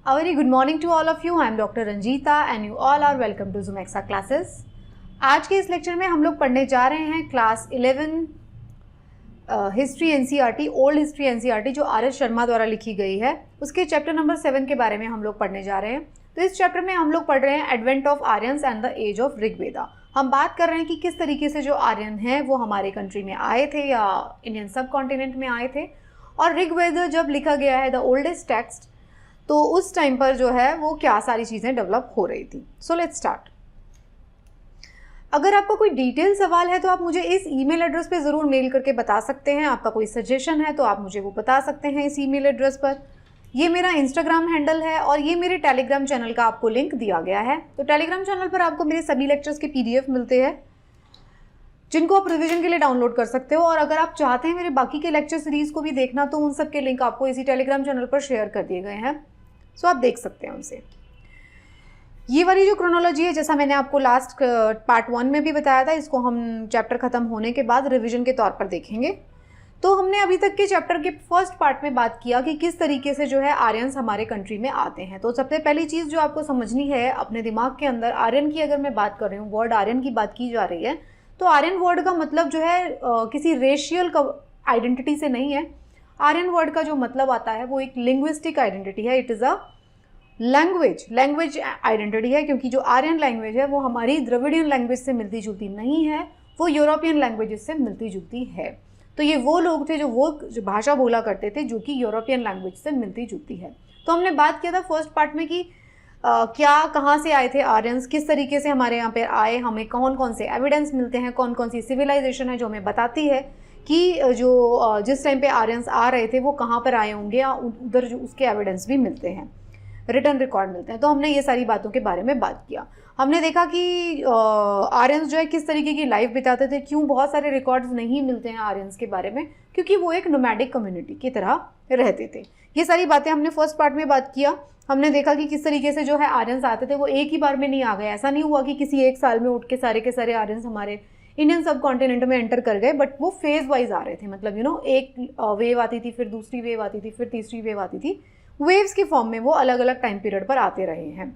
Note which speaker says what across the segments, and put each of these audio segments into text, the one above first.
Speaker 1: A very good morning to all of you. I am Dr. Ranjita and you all are welcome to Zumexa classes. आज के इस lecture में हम लोग पढ़ने जा रहे हैं class 11 history NCERT, old history NCERT जो आर एस शर्मा द्वारा लिखी गई है, उसके चैप्टर नंबर 7 के बारे में हम लोग पढ़ने जा रहे हैं। तो इस चैप्टर में हम लोग पढ़ रहे हैं advent of Aryans and the age of Rigveda. हम बात कर रहे हैं कि किस तरीके से जो आर्यन हैं वो हमारे कंट्री में आए थे या इंडियन सब कॉन्टिनेंट में आए थे, और ऋग्वेद जब लिखा गया है द ओल्डेस्ट टेक्स्ट, तो उस टाइम पर जो है वो क्या सारी चीज़ें डेवलप हो रही थी। So let's start. अगर आपका कोई डिटेल सवाल है तो आप मुझे इस ईमेल एड्रेस पे ज़रूर मेल करके बता सकते हैं। आपका कोई सजेशन है तो आप मुझे वो बता सकते हैं इस ईमेल एड्रेस पर। ये मेरा इंस्टाग्राम हैंडल है और ये मेरे टेलीग्राम चैनल का आपको लिंक दिया गया है। तो टेलीग्राम चैनल पर आपको मेरे सभी लेक्चर्स के PDF मिलते हैं जिनको आप रिवीजन के लिए डाउनलोड कर सकते हो, और अगर आप चाहते हैं मेरे बाकी के लेक्चर सीरीज़ को भी देखना तो उन सब के लिंक आपको इसी टेलीग्राम चैनल पर शेयर कर दिए गए हैं, सो आप देख सकते हैं उनसे। ये वाली जो क्रोनोलॉजी है, जैसा मैंने आपको लास्ट पार्ट 1 में भी बताया था, इसको हम चैप्टर ख़त्म होने के बाद रिवीजन के तौर पर देखेंगे। तो हमने अभी तक के चैप्टर के फर्स्ट पार्ट में बात किया कि किस तरीके से जो है आर्यंस हमारे कंट्री में आते हैं। तो सबसे पहली चीज़ जो आपको समझनी है अपने दिमाग के अंदर, आर्यन की अगर मैं बात कर रही हूँ, वर्ड आर्यन की बात की जा रही है, तो आर्यन वर्ड का मतलब जो है किसी रेशियल आइडेंटिटी से नहीं है। आर्यन वर्ड का जो मतलब आता है वो एक लिंग्विस्टिक आइडेंटिटी है। It is a language identity है, क्योंकि जो आर्यन लैंग्वेज है वो हमारी द्रविडियन लैंग्वेज से मिलती जुलती नहीं है, वो यूरोपियन लैंग्वेजेस से मिलती जुलती है। तो ये वो लोग थे जो भाषा बोला करते थे जो कि यूरोपियन लैंग्वेज से मिलती जुलती है। तो हमने बात किया था फर्स्ट पार्ट में कि क्या कहाँ से आए थे आर्यंस, किस तरीके से हमारे यहाँ पे आए, हमें कौन कौन से एविडेंस मिलते हैं, कौन कौन सी सिविलाइजेशन है जो हमें बताती है कि जो जिस टाइम पे आर्यंस आ रहे थे वो कहाँ पर आए होंगे, या उधर जो उसके एविडेंस भी मिलते हैं, रिटर्न रिकॉर्ड मिलते हैं। तो हमने ये सारी बातों के बारे में बात किया। हमने देखा कि आर्यंस जो है किस तरीके की लाइफ बिताते थे, क्यों बहुत सारे रिकॉर्ड्स नहीं मिलते हैं आर्यंस के बारे में, क्योंकि वो एक नोमैडिक कम्युनिटी की तरह रहते थे। ये सारी बातें हमने फर्स्ट पार्ट में बात किया। हमने देखा कि किस तरीके से जो है आर्यंस आते थे, वो एक ही बार में नहीं आ गए। ऐसा नहीं हुआ कि किसी एक साल में उठ के सारे आर्यंस हमारे इंडियन सब कॉन्टिनेंट में एंटर कर गए, बट वो फेज वाइज आ रहे थे। मतलब एक वेव आती थी, फिर दूसरी वेव आती थी, फिर तीसरी वेव आती थी। वेव्स के फॉर्म में वो अलग अलग टाइम पीरियड पर आते रहे हैं।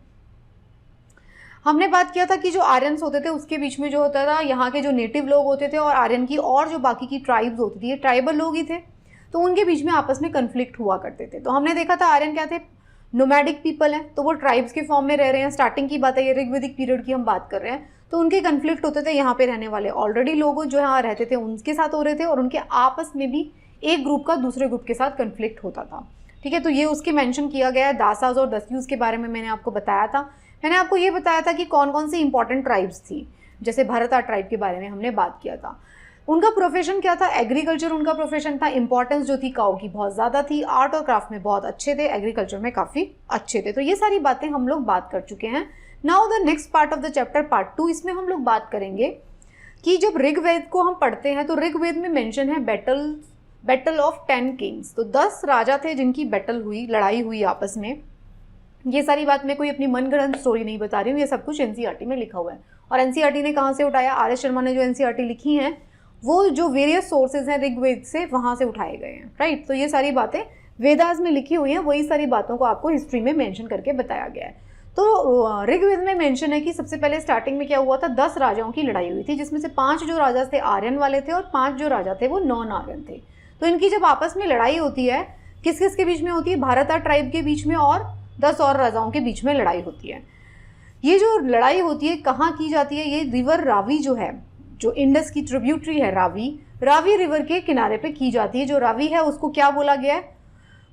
Speaker 1: हमने बात किया था कि जो आर्यंस होते थे उसके बीच में जो होता था, यहाँ के जो नेटिव लोग होते थे और आर्यन की और जो बाकी की ट्राइब्स होती थी, ये ट्राइबल लोग ही थे, तो उनके बीच में आपस में कन्फ्लिक्ट हुआ करते थे। तो हमने देखा था आर्यन क्या थे, नोमैडिक पीपल हैं, तो वो ट्राइब्स के फॉर्म में रह रहे हैं। स्टार्टिंग की बात है, ये ऋग्वेदिक पीरियड की हम बात कर रहे हैं, तो उनके कन्फ्लिक्ट होते थे यहाँ पे रहने वाले ऑलरेडी लोग जो यहाँ रहते थे उनके साथ हो रहे थे, और उनके आपस में भी एक ग्रुप का दूसरे ग्रुप के साथ कन्फ्लिक्ट होता था। ठीक है, तो ये उसके मेंशन किया गया है। दासाज और दस्यूज के बारे में मैंने आपको बताया था। मैंने आपको ये बताया था कि कौन कौन सी इंपॉर्टेंट ट्राइब्स थी, जैसे भरता ट्राइब के बारे में हमने बात किया था। उनका प्रोफेशन क्या था, एग्रीकल्चर उनका प्रोफेशन था। इंपॉर्टेंस जो थी काऊ की बहुत ज़्यादा थी। आर्ट और क्राफ्ट में बहुत अच्छे थे, एग्रीकल्चर में काफ़ी अच्छे थे। तो ये सारी बातें हम लोग बात कर चुके हैं। Now the next part of the chapter, part 2, इसमें हम लोग बात करेंगे कि जब ऋग्वेद को हम पढ़ते हैं तो ऋग्वेद में मेंशन है बैटल ऑफ 10 किंग्स। तो 10 राजा थे जिनकी बैटल हुई, लड़ाई हुई आपस में। ये सारी बात मैं कोई अपनी मनगढ़ंत स्टोरी नहीं बता रही हूँ, ये सब कुछ एनसीईआरटी में लिखा हुआ है। और एनसीईआरटी ने कहाँ से उठाया, आर एस शर्मा ने जो एनसीईआरटी लिखी हैं वो जो वेरियस सोर्सेज हैं ऋग्वेद से, वहाँ से उठाए गए हैं। राइट, तो ये सारी बातें वेदास में लिखी हुई हैं, वही सारी बातों को आपको हिस्ट्री में मेंशन करके बताया गया है। तो ऋग्वेद में मेंशन है कि सबसे पहले स्टार्टिंग में क्या हुआ था, 10 राजाओं की लड़ाई हुई थी, जिसमें से 5 जो राजा थे आर्यन वाले थे और 5 जो राजा थे वो नॉन आर्यन थे। तो इनकी जब आपस में लड़ाई होती है, किस किस के बीच में होती है, भारता ट्राइब के बीच में और 10 और राजाओं के बीच में लड़ाई होती है। ये जो लड़ाई होती है कहाँ की जाती है, ये रिवर रावी जो है, जो इंडस की ट्रिब्यूटरी है रावी रिवर के किनारे पे की जाती है। जो रावी है उसको क्या बोला गया है,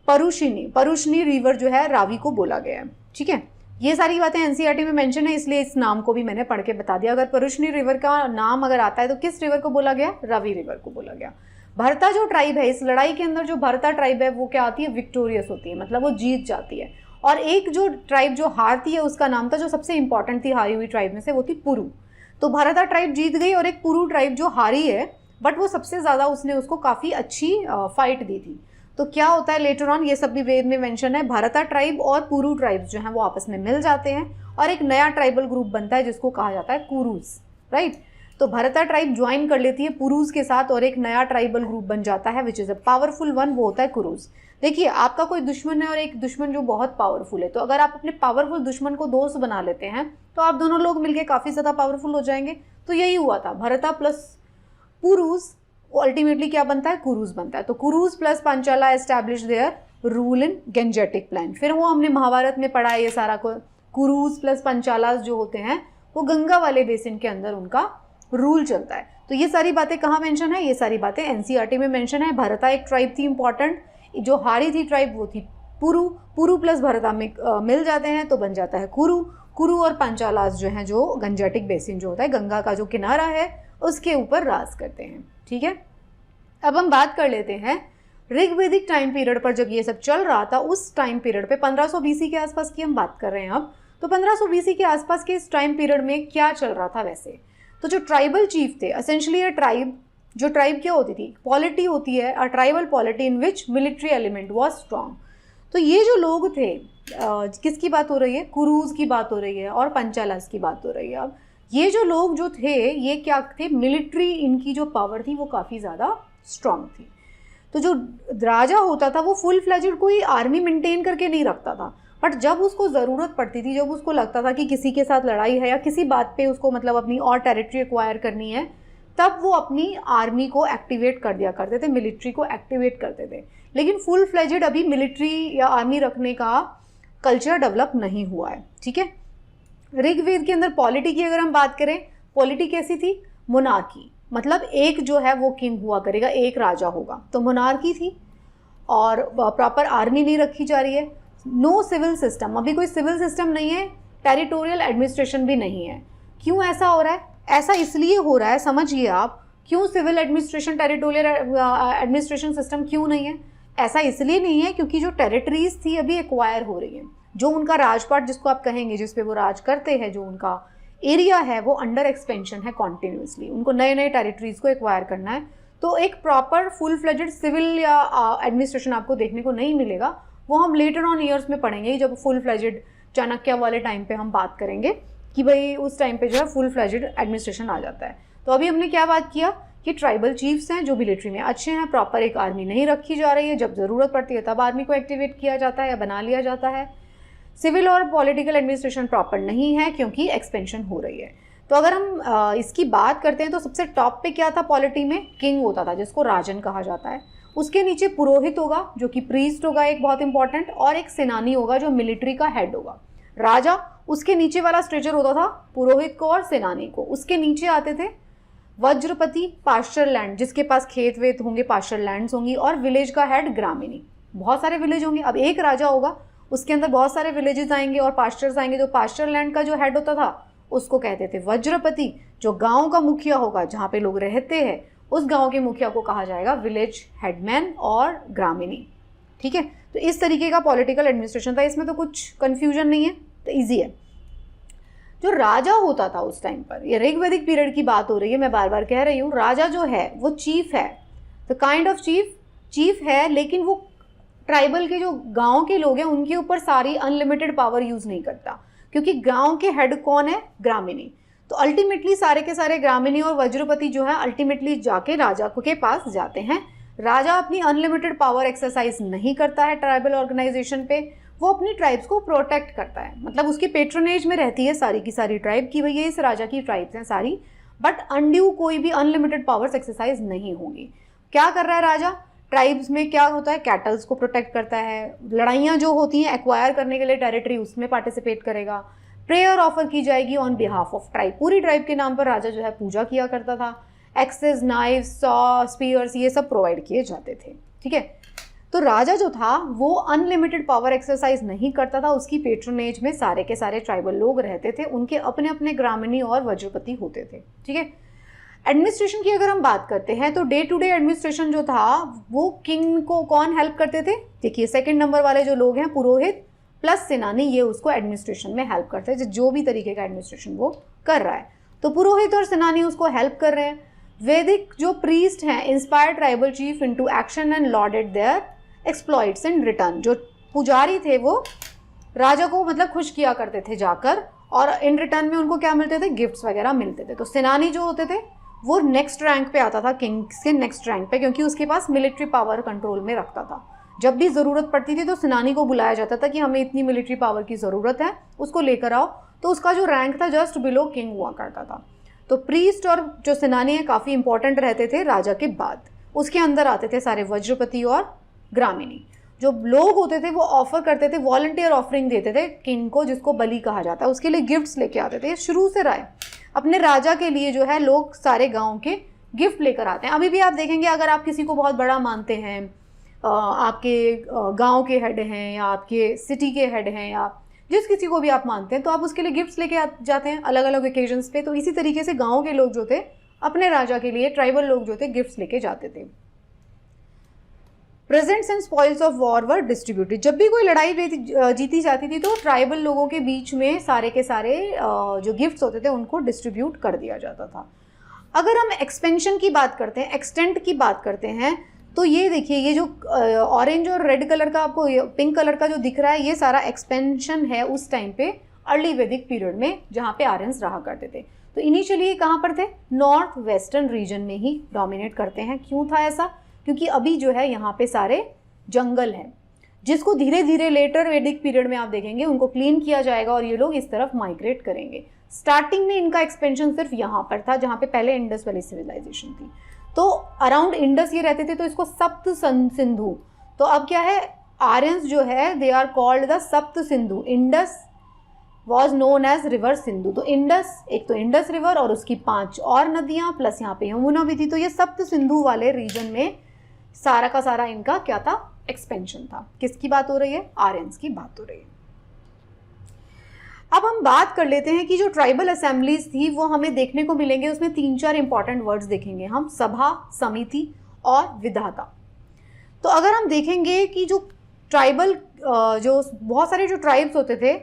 Speaker 1: परुशनी रिवर जो है रावी को बोला गया है। ठीक है, ये सारी बातें एनसीईआरटी में मेंशन है, इसलिए इस नाम को भी मैंने पढ़ के बता दिया। अगर परुशनी रिवर का नाम अगर आता है तो किस रिवर को बोला गया, रावी रिवर को बोला गया। भरता जो ट्राइब है, इस लड़ाई के अंदर जो भरता ट्राइब है वो क्या आती है, विक्टोरियस होती है, मतलब वो जीत जाती है। और एक जो ट्राइब जो हारती है उसका नाम था, जो सबसे इंपॉर्टेंट थी हारी हुई ट्राइब में से, वो थी पुरु। तो भरता ट्राइब जीत गई और एक पुरु ट्राइब जो हारी है, बट वो सबसे ज़्यादा उसने उसको काफ़ी अच्छी फाइट दी थी। तो क्या होता है लेटर ऑन, ये सब भी वेद में मेंशन है, भरता ट्राइब और पुरु ट्राइब्स जो हैं वो आपस में मिल जाते हैं और एक नया ट्राइबल ग्रुप बनता है जिसको कहा जाता है कुरुस। राइट, तो भरता ट्राइब ज्वाइन कर लेती है पुरुष के साथ और एक नया ट्राइबल ग्रुप बन जाता है which is a powerful one, वो होता है कुरुज। देखिए आपका कोई दुश्मन है और एक दुश्मन जो बहुत पावरफुल है, तो अगर आप अपने पावरफुल दुश्मन को दोस्त बना लेते हैं तो आप दोनों लोग मिलकर काफ़ी ज़्यादा पावरफुल हो जाएंगे। तो यही हुआ था, भरता प्लस पुरुष अल्टीमेटली क्या बनता है, कुरुज बनता है। तो Kurus plus Panchala establish their rule in Gangetic plain. फिर वो हमने महाभारत में पढ़ा है ये सारा को, कुरुज प्लस पंचालास जो होते हैं वो गंगा वाले बेसिन के अंदर उनका रूल चलता है। तो ये सारी बातें कहाँ मेंशन है, ये सारी बातें एनसीईआरटी में मेंशन है। भरता एक ट्राइब थी इंपॉर्टेंट, जो हारी थी ट्राइब वो थी पुरु, पुरु प्लस भरता में मिल जाते हैं तो बन जाता है कुरु। कुरु और पंचालास जो हैं, जो गंजेटिक बेसिन जो होता है, गंगा का जो किनारा है उसके ऊपर राज करते हैं। ठीक है, अब हम बात कर लेते हैं ऋग्वेदिक टाइम पीरियड पर। जब ये सब चल रहा था उस टाइम पीरियड पे 1500 बीसी के आसपास की हम बात कर रहे हैं अब। तो 1500 बीसी के आसपास के इस टाइम पीरियड में क्या चल रहा था वैसे, तो जो ट्राइबल चीफ थे, एसेंशियली ये ट्राइब, जो ट्राइब क्या होती थी, पॉलिटी होती है, a tribal polity in which military element was strong. तो ये जो लोग थे, किसकी बात हो रही है, कुरूज की बात हो रही है और पंचालास की बात हो रही है। अब ये जो लोग जो थे ये क्या थे, मिलिट्री, इनकी जो पावर थी वो काफ़ी ज़्यादा स्ट्रॉन्ग थी। तो जो राजा होता था वो फुल फ्लेजेड कोई आर्मी मेंटेन करके नहीं रखता था, बट जब उसको ज़रूरत पड़ती थी, जब उसको लगता था कि किसी के साथ लड़ाई है या किसी बात पे उसको मतलब अपनी और टेरिटरी एक्वायर करनी है, तब वो अपनी आर्मी को एक्टिवेट कर दिया करते थे, मिलिट्री को एक्टिवेट करते थे। लेकिन फुल फ्लेजेड अभी मिलिट्री या आर्मी रखने का कल्चर डेवलप नहीं हुआ है। ठीक है, ऋग्वेद के अंदर पॉलिटी की अगर हम बात करें, पॉलिटी कैसी थी, मोनार्की, मतलब एक जो है वो किंग हुआ करेगा, एक राजा होगा, तो मोनार्की थी और प्रॉपर आर्मी नहीं रखी जा रही है। नो सिविल सिस्टम, अभी कोई सिविल सिस्टम नहीं है, टेरिटोरियल एडमिनिस्ट्रेशन भी नहीं है। क्यों ऐसा हो रहा है, ऐसा इसलिए हो रहा है, समझिए आप, क्यों civil administration, territorial administration system क्यों नहीं है, ऐसा इसलिए नहीं है क्योंकि जो टेरिटरीज थी अभी एक्वायर हो रही हैं, जो उनका राजपाट जिसको आप कहेंगे, जिस पे वो राज करते हैं, जो उनका एरिया है वो अंडर एक्सपेंशन है कॉन्टिन्यूसली, उनको नए नए टेरिटरीज को एक्वायर करना है। तो एक प्रॉपर फुल फ्लेजेड सिविल या एडमिनिस्ट्रेशन आपको देखने को नहीं मिलेगा, वो हम लेटर ऑन ईयर्स में पढ़ेंगे जब फुल फ्लेजेड चाणक्य वाले टाइम पे हम बात करेंगे कि भाई उस टाइम पे जो है फुल फ्लेजेड एडमिनिस्ट्रेशन आ जाता है। तो अभी हमने क्या बात किया कि ट्राइबल चीफ्स हैं जो मिलिट्री में अच्छे हैं, प्रॉपर एक आर्मी नहीं रखी जा रही है, जब ज़रूरत पड़ती है तब आर्मी को एक्टिवेट किया जाता है या बना लिया जाता है। सिविल और पॉलिटिकल एडमिनिस्ट्रेशन प्रॉपर नहीं है क्योंकि एक्सपेंशन हो रही है। तो अगर हम इसकी बात करते हैं तो सबसे टॉप पे क्या था, पॉलिटी में किंग होता था जिसको राजन कहा जाता है, उसके नीचे पुरोहित होगा जो कि प्रीस्ट होगा एक बहुत इंपॉर्टेंट, और एक सेनानी होगा जो मिलिट्री का हेड होगा। राजा, उसके नीचे वाला स्ट्रेचर होता था पुरोहित को और सेनानी को, उसके नीचे आते थे वज्रपति, पास्चर लैंड, जिसके पास खेत वेत होंगे, पास्चर लैंड्स होंगी, और विलेज का हेड ग्रामीणी, बहुत सारे विलेज होंगे। अब एक राजा होगा उसके अंदर बहुत सारे विलेजेस आएंगे और पास्चर्स आएंगे। जो पास्चर लैंड का जो हेड होता था उसको कहते थे वज्रपति, जो गांव का मुखिया होगा जहाँ पे लोग रहते हैं उस गांव के मुखिया को कहा जाएगा विलेज हेडमैन और ग्रामीणी। ठीक है, तो इस तरीके का पॉलिटिकल एडमिनिस्ट्रेशन था, इसमें तो कुछ कन्फ्यूजन नहीं है, तो ईजी है। जो राजा होता था उस टाइम पर, ये ऋग्वैदिक पीरियड की बात हो रही है, मैं बार बार कह रही हूँ, राजा जो है वो चीफ है, तो काइंड ऑफ चीफ है, लेकिन वो ट्राइबल के जो गांव के लोग हैं उनके ऊपर सारी अनलिमिटेड पावर यूज नहीं करता, क्योंकि गांव के हेड कौन है, ग्रामीणी। तो अल्टीमेटली सारे के सारे ग्रामीणी और वज्रपति जो है अल्टीमेटली जाके राजा के पास जाते हैं। राजा अपनी अनलिमिटेड पावर एक्सरसाइज नहीं करता है ट्राइबल ऑर्गेनाइजेशन पे, वो अपनी ट्राइब्स को प्रोटेक्ट करता है, मतलब उसकी पेट्रोनेज में रहती है सारी की सारी ट्राइब की, भैया इस राजा की ट्राइब्स हैं सारी, बट अनड्यू कोई भी अनलिमिटेड पावर्स एक्सरसाइज नहीं होंगी। क्या कर रहा है राजा, ट्राइब्स में क्या होता है, कैटल्स को प्रोटेक्ट करता है, लड़ाइयाँ जो होती हैं एक्वायर करने के लिए टेरिटरी उसमें पार्टिसिपेट करेगा, प्रेयर ऑफर की जाएगी ऑन बिहाफ ऑफ ट्राइब, पूरी ट्राइब के नाम पर राजा जो है पूजा किया करता था, एक्सेस, नाइफ, सॉ, स्पीयर्स ये सब प्रोवाइड किए जाते थे। ठीक है, तो राजा जो था वो अनलिमिटेड पावर एक्सरसाइज नहीं करता था, उसकी पेट्रोनेज में सारे के सारे ट्राइबल लोग रहते थे, उनके अपने अपने ग्रामीणी और वज्रपति होते थे। ठीक है, एडमिनिस्ट्रेशन की अगर हम बात करते हैं तो डे टू डे एडमिनिस्ट्रेशन जो था वो किंग को कौन हेल्प करते थे, देखिए सेकंड नंबर वाले जो लोग हैं पुरोहित प्लस सेनानी, ये उसको एडमिनिस्ट्रेशन में हेल्प करते हैं, जो भी तरीके का एडमिनिस्ट्रेशन वो कर रहा है। तो पुरोहित और सेनानी उसको हेल्प कर रहे हैं। वैदिक जो प्रीस्ट हैं inspire tribal chief into action and lauded their exploits in return, जो पुजारी थे वो राजा को मतलब खुश किया करते थे जाकर, और इन रिटर्न में उनको क्या मिलते थे, गिफ्ट्स वगैरह मिलते थे। तो सेनानी जो होते थे वो नेक्स्ट रैंक पे आता था, किंग्स के नेक्स्ट रैंक पे, क्योंकि उसके पास मिलिट्री पावर कंट्रोल में रखता था। जब भी ज़रूरत पड़ती थी तो सेनानी को बुलाया जाता था कि हमें इतनी मिलिट्री पावर की ज़रूरत है, उसको लेकर आओ। तो उसका जो रैंक था जस्ट बिलो किंग हुआ करता था। तो प्रीस्ट और जो सेनानी है काफ़ी इंपॉर्टेंट रहते थे राजा के बाद। उसके अंदर आते थे सारे वज्रपति और ग्रामीणी। जो लोग होते थे वो ऑफर करते थे, वॉलंटियर ऑफरिंग देते थे किंग को, जिसको बलि कहा जाता है, उसके लिए गिफ्ट्स लेके आते थे। शुरू से रहा है, अपने राजा के लिए जो है लोग सारे गांव के गिफ्ट लेकर आते हैं। अभी भी आप देखेंगे, अगर आप किसी को बहुत बड़ा मानते हैं, आपके गांव के हेड हैं या आपके सिटी के हेड हैं या जिस किसी को भी आप मानते हैं, तो आप उसके लिए गिफ्ट्स लेके जाते हैं अलग अलग ओकेजन्स पे। तो इसी तरीके से गाँव के लोग जो थे अपने राजा के लिए, ट्राइबल लोग जो थे, गिफ्ट्स लेके जाते थे। Presents and spoils of war were distributed. जब भी कोई लड़ाई जीती जाती थी तो ट्राइबल लोगों के बीच में सारे के सारे जो गिफ्ट्स होते थे उनको डिस्ट्रीब्यूट कर दिया जाता था। अगर हम एक्सपेंशन की बात करते हैं, एक्सटेंट की बात करते हैं, तो ये देखिए, ये जो ऑरेंज और रेड कलर का आपको पिंक कलर का जो दिख रहा है, ये सारा एक्सपेंशन है उस टाइम पे अर्ली वैदिक पीरियड में, जहाँ पे आर्यंस रहा करते थे। तो इनिशियली ये कहाँ पर थे, नॉर्थ वेस्टर्न रीजन में ही डोमिनेट करते हैं। क्यों था ऐसा, क्योंकि अभी जो है यहाँ पे सारे जंगल हैं, जिसको धीरे धीरे लेटर वैदिक पीरियड में आप देखेंगे उनको क्लीन किया जाएगा और ये लोग इस तरफ माइग्रेट करेंगे। स्टार्टिंग में इनका एक्सपेंशन सिर्फ यहाँ पर था, जहाँ पे पहले इंडस वैली सिविलाइजेशन थी। तो अराउंड इंडस ये रहते थे, तो इसको सप्त सिंधु। तो अब क्या है, आर्यंस जो है they are called the Sapta Sindhu. Indus was known as river Sindhu. तो इंडस, एक तो इंडस रिवर और उसकी 5 और नदियाँ, प्लस यहाँ पे यमुना भी थी। तो ये सप्त सिंधु वाले रीजन में सारा का सारा इनका क्या था, एक्सपेंशन था। किसकी बात हो रही है, आर्यंस की बात हो रही है। अब हम बात कर लेते हैं कि जो ट्राइबल असेंबलीज थी वो हमें देखने को मिलेंगे, उसमें 3-4 इंपॉर्टेंट वर्ड्स देखेंगे हम, सभा, समिति और विधाता। तो अगर हम देखेंगे कि जो ट्राइबल जो बहुत सारे जो ट्राइब्स होते थे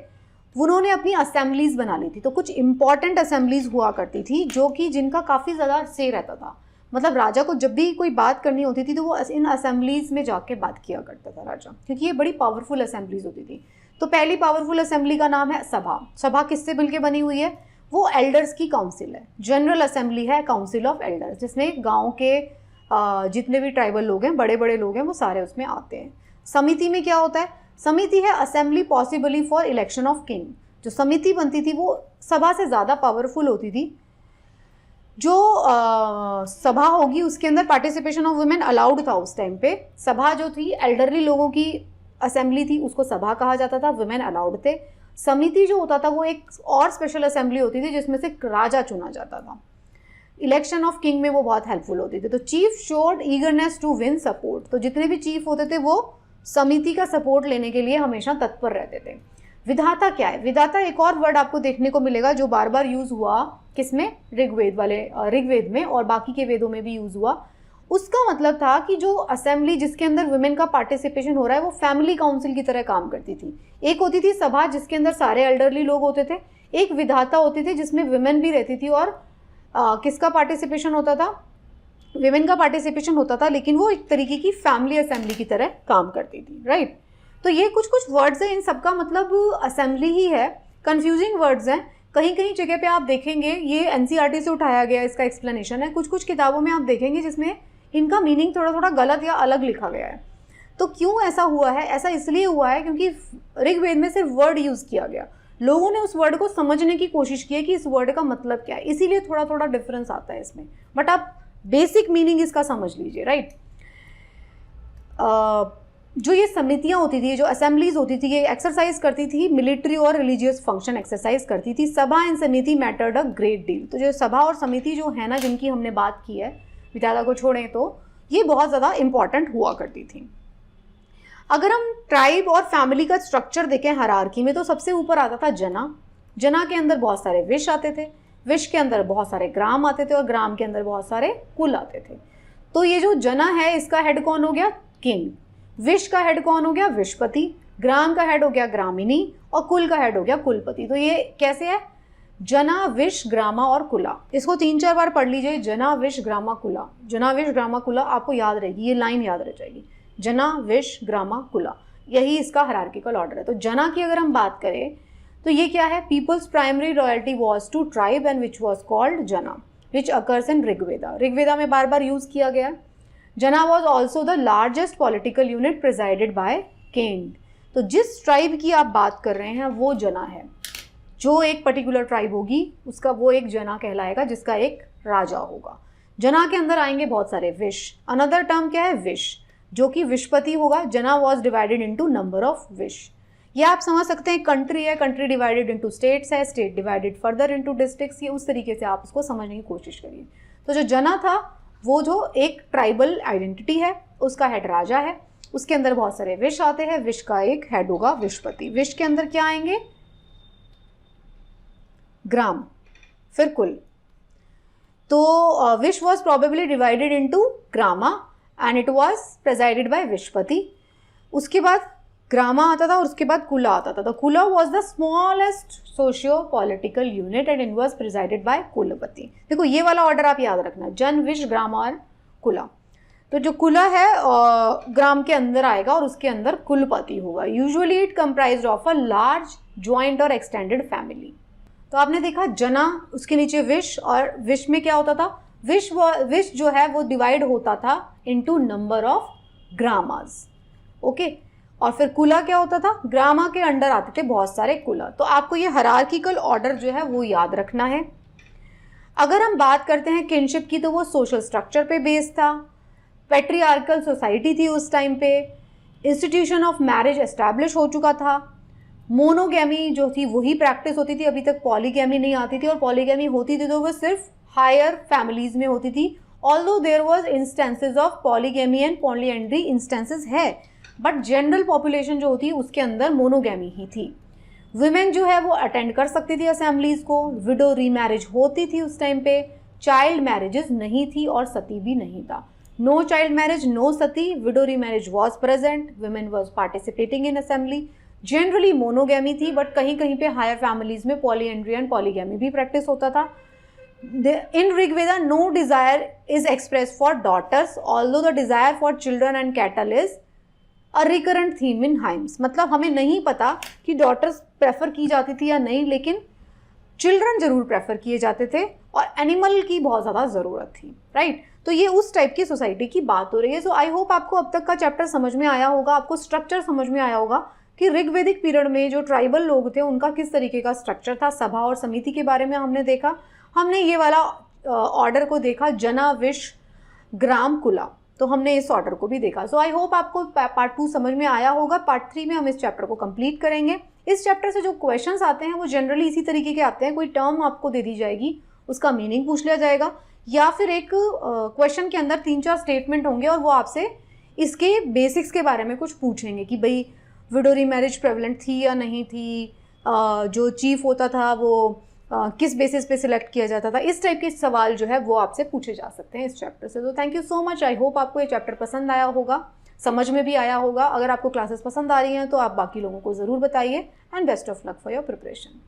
Speaker 1: उन्होंने अपनी असेंबलीज बना ली थी। तो कुछ इंपॉर्टेंट असेंबलीज हुआ करती थी जो कि जिनका काफ़ी ज़्यादा से रहता था। मतलब राजा को जब भी कोई बात करनी होती थी तो वो इन असेंबलीज में जाके बात किया करता था राजा, क्योंकि ये बड़ी पावरफुल असेंबलीज होती थी। तो पहली पावरफुल असेंबली का नाम है सभा। सभा किससे मिलकर बनी हुई है, वो एल्डर्स की काउंसिल है, जनरल असेंबली है, काउंसिल ऑफ एल्डर्स, जिसमें गाँव के जितने भी ट्राइबल लोग हैं, बड़े बड़े लोग हैं, वो सारे उसमें आते हैं। समिति में क्या होता है, समिति है assembly possibly for election of king. जो समिति बनती थी वो सभा से ज़्यादा पावरफुल होती थी। जो सभा होगी उसके अंदर पार्टिसिपेशन ऑफ वुमेन अलाउड था उस टाइम पे। सभा जो थी एल्डरली लोगों की असेंबली थी, उसको सभा कहा जाता था, वुमेन अलाउड थे। समिति जो होता था वो एक और स्पेशल असेंबली होती थी जिसमें से राजा चुना जाता था। इलेक्शन ऑफ किंग में वो बहुत हेल्पफुल होती थी। तो chief showed eagerness to win support. तो जितने भी चीफ होते थे वो समिति का सपोर्ट लेने के लिए हमेशा तत्पर रहते थे। विधाता क्या है, विधाता एक और वर्ड आपको देखने को मिलेगा जो बार बार यूज हुआ, किसमें, ऋग्वेद में और बाकी के वेदों में भी यूज हुआ। उसका मतलब था कि जो असेंबली जिसके अंदर वुमेन का पार्टिसिपेशन हो रहा है वो फैमिली काउंसिल की तरह काम करती थी। एक होती थी सभा जिसके अंदर सारे एल्डरली लोग होते थे, एक विधाता होती थी जिसमें वुमेन भी रहती थी और किसका पार्टिसिपेशन होता था, विमेन का पार्टिसिपेशन होता था, लेकिन वो एक तरीके की फैमिली असेंबली की तरह काम करती थी, राइट। तो ये कुछ कुछ वर्ड्स हैं, इन सबका मतलब असेंबली ही है। कंफ्यूजिंग वर्ड्स हैं, कहीं कहीं जगह पे आप देखेंगे, ये एनसीईआरटी से उठाया गया इसका एक्सप्लेनेशन है। कुछ कुछ किताबों में आप देखेंगे जिसमें इनका मीनिंग थोड़ा थोड़ा गलत या अलग लिखा गया है। तो क्यों ऐसा हुआ है, ऐसा इसलिए हुआ है क्योंकि ऋग्वेद में सिर्फ वर्ड यूज़ किया गया, लोगों ने उस वर्ड को समझने की कोशिश की है कि इस वर्ड का मतलब क्या है, इसीलिए थोड़ा थोड़ा डिफरेंस आता है इसमें। बट आप बेसिक मीनिंग इसका समझ लीजिए, राइट। जो ये समितियां होती थी, जो असेंबलीज होती थी, ये एक्सरसाइज करती थी मिलिट्री और रिलीजियस फंक्शन एक्सरसाइज करती थी। सभा एंड समिति मैटर्ड अ ग्रेट डील। तो जो सभा और समिति जो है ना, जिनकी हमने बात की है, विधाता को छोड़ें तो ये बहुत ज़्यादा इंपॉर्टेंट हुआ करती थी। अगर हम ट्राइब और फैमिली का स्ट्रक्चर देखें हायरार्की में, तो सबसे ऊपर आता था जना। जना के अंदर बहुत सारे विश आते थे, विश के अंदर बहुत सारे ग्राम आते थे और ग्राम के अंदर बहुत सारे कुल आते थे। तो ये जो जना है इसका हेड कौन हो गया, किंग। विश का हेड कौन हो गया, विशपति। ग्राम का हेड हो गया ग्रामिनी और कुल का हेड हो गया कुलपति। तो ये कैसे है, जना, विश, ग्रामा और कुला। इसको 3-4 बार पढ़ लीजिए, जना, विश, ग्रामा, कुला। जना, विश, ग्रामा, कुला आपको याद रहेगी, ये लाइन याद रह जाएगी, जना, विश, ग्रामा, कुला। यही इसका हायरार्किकल ऑर्डर है। तो जना की अगर हम बात करें तो ये क्या है, people's primary royalty was to tribe and which was called jana, which occurs in Rigveda. Rigveda में बार बार यूज किया गया। Jana was also the largest political unit presided by king. तो जिस ट्राइब की आप बात कर रहे हैं वो जना है, जो एक पर्टिकुलर ट्राइब होगी उसका वो एक जना कहलाएगा, जिसका एक राजा होगा। जना के अंदर आएंगे बहुत सारे विश। अनदर टर्म क्या है, विश, जो कि विशपति होगा। जना was divided into number of wish. ये आप समझ सकते हैं, कंट्री है, कंट्री डिवाइडेड इनटू स्टेट्स है, state divided further into districts. ये उस तरीके से आप उसको समझने की कोशिश करिए। तो जो जना था वो जो एक ट्राइबल आइडेंटिटी है, उसका हेड राजा है, उसके अंदर बहुत सारे विश आते हैं। विश का एक हेड होगा विशपति। विश के अंदर क्या आएंगे, ग्राम, फिर कुल। तो vish was probably divided into grama and it was presided by vishpati. उसके बाद ग्रामा आता था और उसके बाद कुला आता था। तो kula was the smallest socio political unit and it was presided by kulapati. देखो ये वाला ऑर्डर आप याद रखना, जन, विश, ग्राम और कुला। तो जो कुला है ग्राम के अंदर आएगा और उसके अंदर कुलपति होगा। Usually it comprised of a large joint और एक्सटेंडेड फैमिली। तो आपने देखा जना, उसके नीचे विश, और विश में क्या होता था, विश जो है वो डिवाइड होता था into number of gramas. Okay, और फिर कुला क्या होता था, ग्रामा के अंडर आते थे बहुत सारे कुला। तो आपको ये हायरार्किकल ऑर्डर जो है वो याद रखना है। अगर हम बात करते हैं किनशिप की, तो वो सोशल स्ट्रक्चर पे बेस्ड था। पैट्रियार्कल सोसाइटी थी उस टाइम पे। इंस्टीट्यूशन ऑफ मैरिज एस्टैब्लिश हो चुका था। मोनोगैमी जो थी वही प्रैक्टिस होती थी, अभी तक पॉलीगैमी नहीं आती थी, और पॉलीगैमी होती थी तो वो सिर्फ हायर फैमिलीज में होती थी। Although there was instances of polygamy and polyandry instances है, बट जनरल पॉपुलेशन जो होती है उसके अंदर मोनोगैमी ही थी। विमेन जो है वो अटेंड कर सकती थी असेंबलीज को। विडो रीमैरिज होती थी उस टाइम पे। चाइल्ड मैरिजेस नहीं थी और सती भी नहीं था। No child marriage, no sati, widow remarriage was present, women was participating in assembly. Generally monogamy थी, बट कहीं कहीं पे हायर फैमिलीज में पॉलीएंड्री एंड पॉलीगैमी भी प्रैक्टिस होता था। In Rigveda, no desire is expressed for daughters, although the desire for children and cattle is a recurrent theme in hymns. मतलब हमें नहीं पता कि daughters प्रेफर की जाती थी या नहीं, लेकिन चिल्ड्रन जरूर प्रेफर किए जाते थे और एनिमल की बहुत ज़्यादा ज़रूरत थी, राइट। तो ये उस टाइप की सोसाइटी की बात हो रही है। सो आई होप आपको अब तक का चैप्टर समझ में आया होगा, आपको स्ट्रक्चर समझ में आया होगा कि ऋग्वेदिक पीरियड में जो ट्राइबल लोग थे उनका किस तरीके का स्ट्रक्चर था। सभा और समिति के बारे में हमने देखा। हमने ये वाला ऑर्डर को देखा, जना, विश, ग्राम, कुला। तो हमने इस ऑर्डर को भी देखा। सो आई होप आपको पार्ट 2 समझ में आया होगा। पार्ट 3 में हम इस चैप्टर को कंप्लीट करेंगे। इस चैप्टर से जो क्वेश्चंस आते हैं वो जनरली इसी तरीके के आते हैं। कोई टर्म आपको दे दी जाएगी, उसका मीनिंग पूछ लिया जाएगा, या फिर एक क्वेश्चन के अंदर 3-4 स्टेटमेंट होंगे और वो आपसे इसके बेसिक्स के बारे में कुछ पूछेंगे कि भाई विडो रीमैरिज प्रेवलेंट थी या नहीं थी, जो चीफ होता था वो किस बेसिस पे सिलेक्ट किया जाता था। इस टाइप के सवाल जो है वो आपसे पूछे जा सकते हैं इस चैप्टर से। तो thank you so much. I hope आपको ये चैप्टर पसंद आया होगा, समझ में भी आया होगा। अगर आपको क्लासेस पसंद आ रही हैं तो आप बाकी लोगों को ज़रूर बताइए। And best of luck for your preparation.